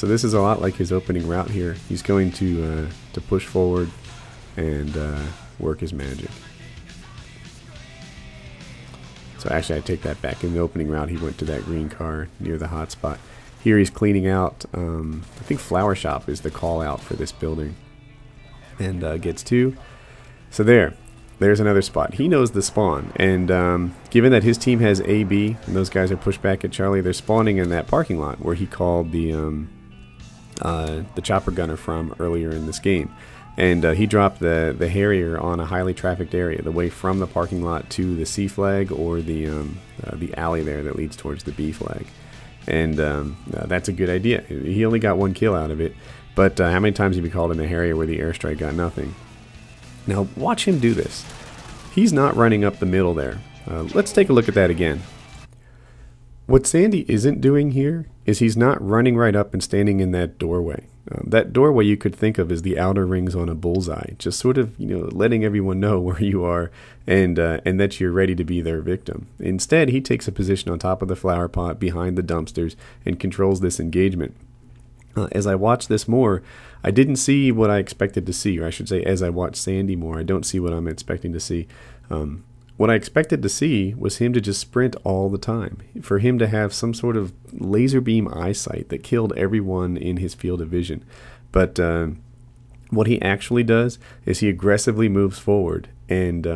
So this is a lot like his opening route here. He's going to push forward and work his magic. So actually I take that back. In the opening route he went to that green car near the hotspot. Here he's cleaning out, I think Flower Shop is the call out for this building. And gets 2. So there's another spot. He knows the spawn, and given that his team has A, B, and those guys are pushed back at Charlie, they're spawning in that parking lot where he called the chopper gunner from earlier in this game. And he dropped the Harrier on a highly trafficked area, the way from the parking lot to the C flag or the alley there that leads towards the B flag. And that's a good idea. He only got 1 kill out of it, but how many times have you called in a Harrier where the airstrike got nothing? Now watch him do this. He's not running up the middle there. Let's take a look at that again. What Sandy isn't doing here is he's not running right up and standing in that doorway. That doorway you could think of as the outer rings on a bullseye, just sort of, you know, letting everyone know where you are and that you're ready to be their victim. Instead, he takes a position on top of the flower pot behind the dumpsters and controls this engagement. As I watch this more, I didn't see what I expected to see, or I should say as I watch Sandy more, I don't see what I'm expecting to see. What I expected to see was him to just sprint all the time, for him to have some sort of laser beam eyesight that killed everyone in his field of vision. But what he actually does is he aggressively moves forward, and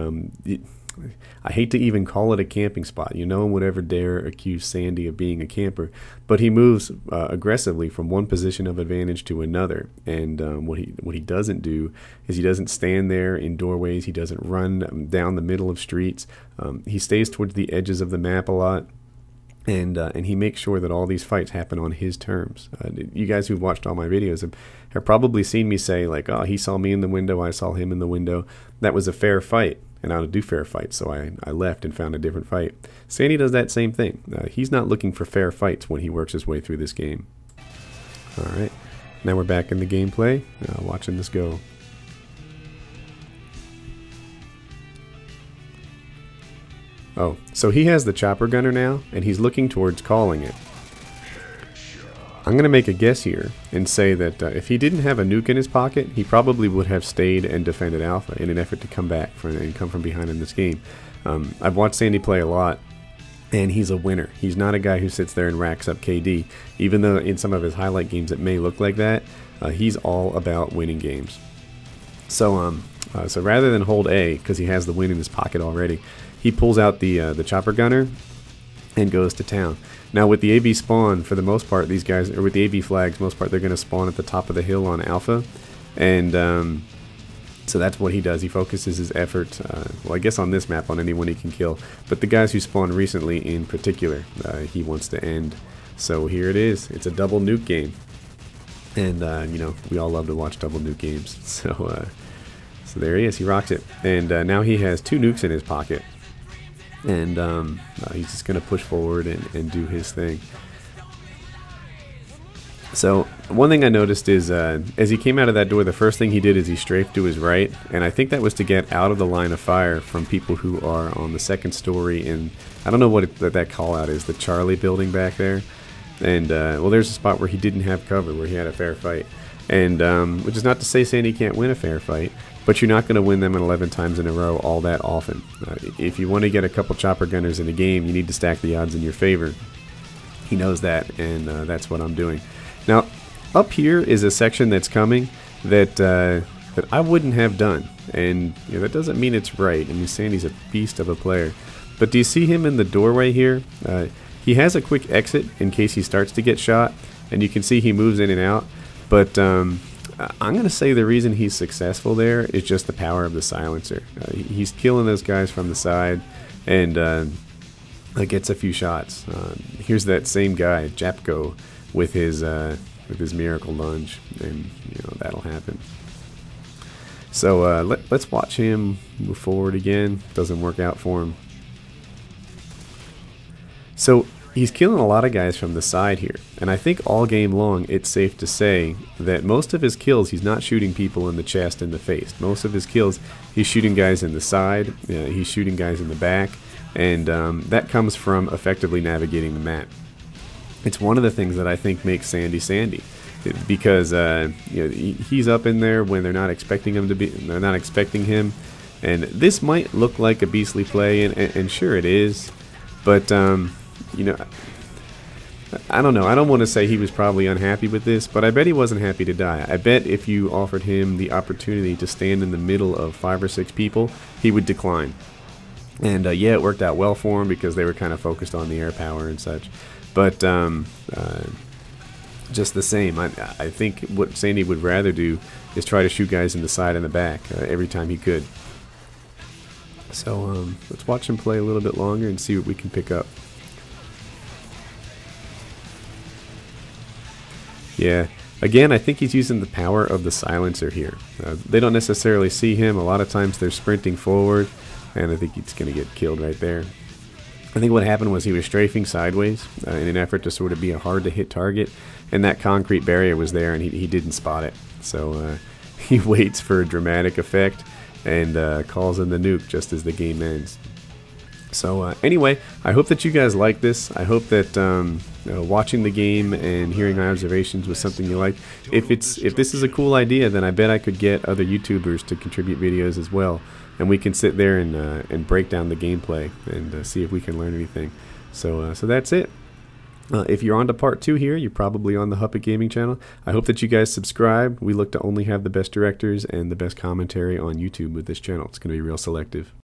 I hate to even call it a camping spot. No one would ever dare accuse Sandy of being a camper, but he moves aggressively from one position of advantage to another. And what he doesn't do is he doesn't stand there in doorways. He doesn't run down the middle of streets. He stays towards the edges of the map a lot. And he makes sure that all these fights happen on his terms. You guys who've watched all my videos have probably seen me say, like, oh, he saw me in the window, I saw him in the window. That was a fair fight, and I don't do fair fights, so I left and found a different fight. Sandy does that same thing. He's not looking for fair fights when he works his way through this game. Alright, now we're back in the gameplay, watching this go. Oh, so he has the chopper gunner now, and he's looking towards calling it. I'm going to make a guess here and say that if he didn't have a nuke in his pocket, he probably would have stayed and defended Alpha in an effort to come back and come from behind in this game. I've watched Sandy play a lot, and he's a winner. He's not a guy who sits there and racks up KD. Even though in some of his highlight games it may look like that, he's all about winning games. So rather than hold A, because he has the win in his pocket already, he pulls out the chopper gunner and goes to town. Now with the AB spawn, for the most part, these guys, or with the AB flags, most part they're going to spawn at the top of the hill on Alpha, and so that's what he does. He focuses his effort, well, I guess on this map, on anyone he can kill, but the guys who spawned recently in particular, he wants to end. So here it is. It's a double nuke game, and you know, we all love to watch double nuke games. So there he is. He rocks it, and now he has 2 nukes in his pocket. And he's just going to push forward and do his thing. So one thing I noticed is as he came out of that door, the first thing he did is he strafed to his right, and I think that was to get out of the line of fire from people who are on the second story, and I don't know what that call out is, the Charlie building back there. And well, there's a spot where he didn't have cover, where he had a fair fight, and which is not to say Sandy can't win a fair fight, but you're not going to win them 11 times in a row all that often. If you want to get a couple chopper gunners in a game, you need to stack the odds in your favor. He knows that, and that's what I'm doing. Now, up here is a section that's coming that I wouldn't have done, and you know, that doesn't mean it's right. I mean, Sandy's a beast of a player. But do you see him in the doorway here? He has a quick exit in case he starts to get shot, and you can see he moves in and out. But I'm going to say the reason he's successful there is just the power of the silencer. He's killing those guys from the side and gets a few shots. Here's that same guy, Japko, with his miracle lunge, and you know, that'll happen. So let's watch him move forward again. Doesn't work out for him. So he's killing a lot of guys from the side here, and I think all game long it's safe to say that most of his kills he's not shooting people in the chest and the face. Most of his kills he's shooting guys in the side, he's shooting guys in the back, and that comes from effectively navigating the map. It's one of the things that I think makes Sandy Sandy. because he's up in there when they're not expecting him to be. They're not expecting him, and this might look like a beastly play, and sure it is, but I don't know. I don't want to say he was probably unhappy with this, but I bet he wasn't happy to die. I bet if you offered him the opportunity to stand in the middle of 5 or 6 people, he would decline. And yeah, it worked out well for him because they were kind of focused on the air power and such. But just the same, I think what Sandy would rather do is try to shoot guys in the side and the back every time he could. So let's watch him play a little bit longer and see what we can pick up. Yeah, again, I think he's using the power of the silencer here. They don't necessarily see him. A lot of times they're sprinting forward, and I think he's going to get killed right there. I think what happened was he was strafing sideways in an effort to sort of be a hard-to-hit target, and that concrete barrier was there, and he didn't spot it. So he waits for a dramatic effect and calls in the nuke just as the game ends. So anyway, I hope that you guys like this. I hope that watching the game and hearing my observations was something you like. If this is a cool idea, then I bet I could get other YouTubers to contribute videos as well, and we can sit there and break down the gameplay and see if we can learn anything. So that's it. If you're on to part 2 here, you're probably on the Huppet Gaming channel. I hope that you guys subscribe. We look to only have the best directors and the best commentary on YouTube with this channel. It's going to be real selective.